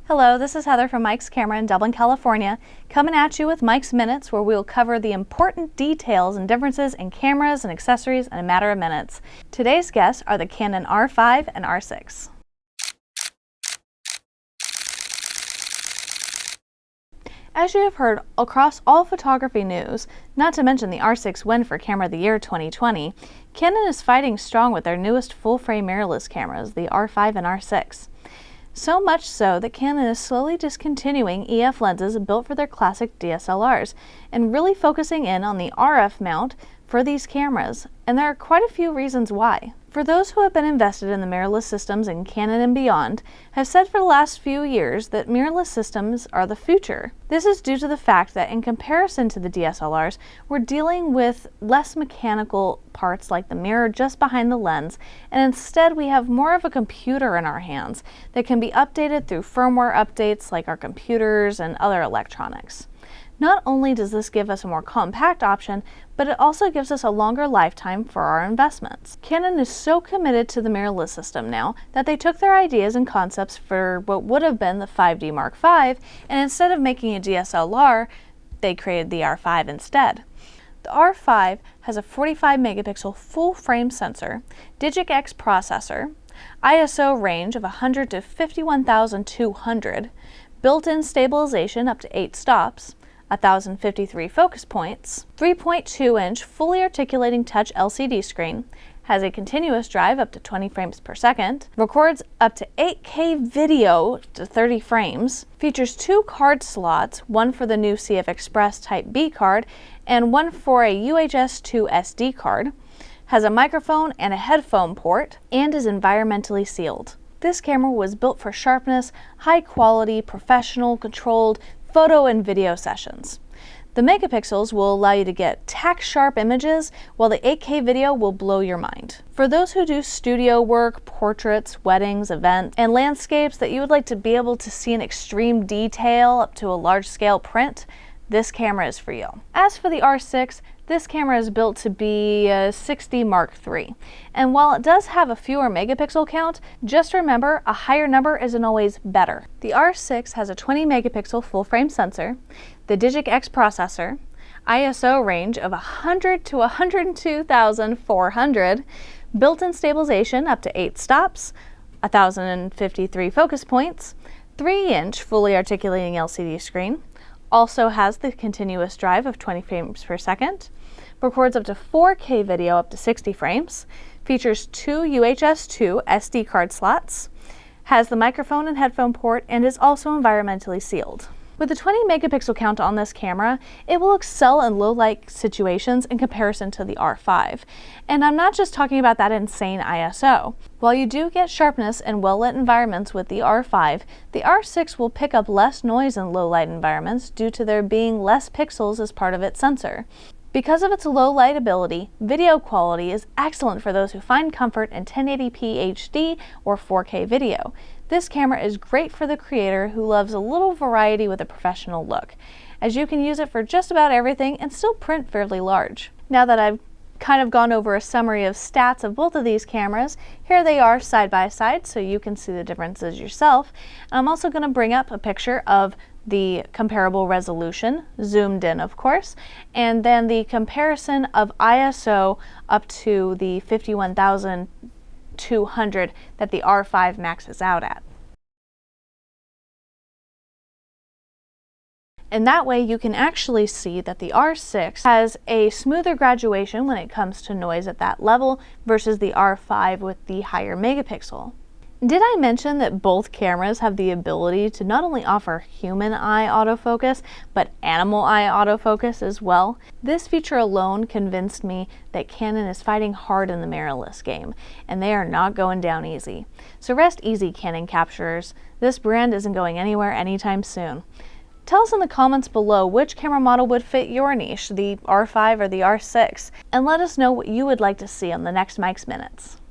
Hello, this is Heather from Mike's Camera in Dublin, California, coming at you with Mike's Minutes, where we will cover the important details and differences in cameras and accessories in a matter of minutes. Today's guests are the Canon R5 and R6. As you have heard across all photography news, not to mention the R6 win for Camera of the Year 2020, Canon is fighting strong with their newest full-frame mirrorless cameras, the R5 and R6. So much so that Canon is slowly discontinuing EF lenses built for their classic DSLRs and really focusing in on the RF mount for these cameras, and there are quite a few reasons why. For those who have been invested in the mirrorless systems in Canon and beyond, have said for the last few years that mirrorless systems are the future. This is due to the fact that in comparison to the DSLRs, we're dealing with less mechanical parts like the mirror just behind the lens, and instead we have more of a computer in our hands that can be updated through firmware updates like our computers and other electronics. Not only does this give us a more compact option, but it also gives us a longer lifetime for our investments. Canon is so committed to the mirrorless system now that they took their ideas and concepts for what would have been the 5D Mark V, and instead of making a DSLR, they created the R5 instead. The R5 has a 45 megapixel full frame sensor, Digic-X processor, ISO range of 100 to 51,200, built-in stabilization up to 8 stops, 1,053 focus points, 3.2-inch fully articulating touch LCD screen, has a continuous drive up to 20 frames per second, records up to 8K video to 30 frames, features 2 card slots, one for the new CF Express Type B card and one for a UHS 2 SD card, has a microphone and a headphone port, and is environmentally sealed. This camera was built for sharpness, high quality, professional, controlled photo and video sessions. The megapixels will allow you to get tack-sharp images, while the 8K video will blow your mind. For those who do studio work, portraits, weddings, events, and landscapes that you would like to be able to see in extreme detail up to a large-scale print, this camera is for you. As for the R6, this camera is built to be a 6D Mark III, and while it does have a fewer megapixel count, just remember a higher number isn't always better. The R6 has a 20 megapixel full-frame sensor, the Digic-X processor, ISO range of 100 to 102,400, built-in stabilization up to 8 stops, 1,053 focus points, 3-inch fully articulating LCD screen, also has the continuous drive of 20 frames per second, records up to 4K video up to 60 frames, features 2 UHS 2 SD card slots, has the microphone and headphone port, and is also environmentally sealed. With the 20 megapixel count on this camera, it will excel in low light situations in comparison to the R5. And I'm not just talking about that insane ISO. While you do get sharpness in well-lit environments with the R5, the R6 will pick up less noise in low light environments due to there being less pixels as part of its sensor. Because of its low light ability, video quality is excellent for those who find comfort in 1080p HD or 4K video. This camera is great for the creator who loves a little variety with a professional look, as you can use it for just about everything and still print fairly large. Now that I've kind of gone over a summary of stats of both of these cameras, here they are side by side so you can see the differences yourself. I'm also going to bring up a picture of the comparable resolution, zoomed in of course, and then the comparison of ISO up to the 51,200 that the R5 maxes out at. And that way you can actually see that the R6 has a smoother graduation when it comes to noise at that level versus the R5 with the higher megapixel. Did I mention that both cameras have the ability to not only offer human eye autofocus, but animal eye autofocus as well? This feature alone convinced me that Canon is fighting hard in the mirrorless game, and they are not going down easy. So rest easy, Canon capturers. This brand isn't going anywhere anytime soon. Tell us in the comments below which camera model would fit your niche, the R5 or the R6, and let us know what you would like to see on the next Mike's Minutes.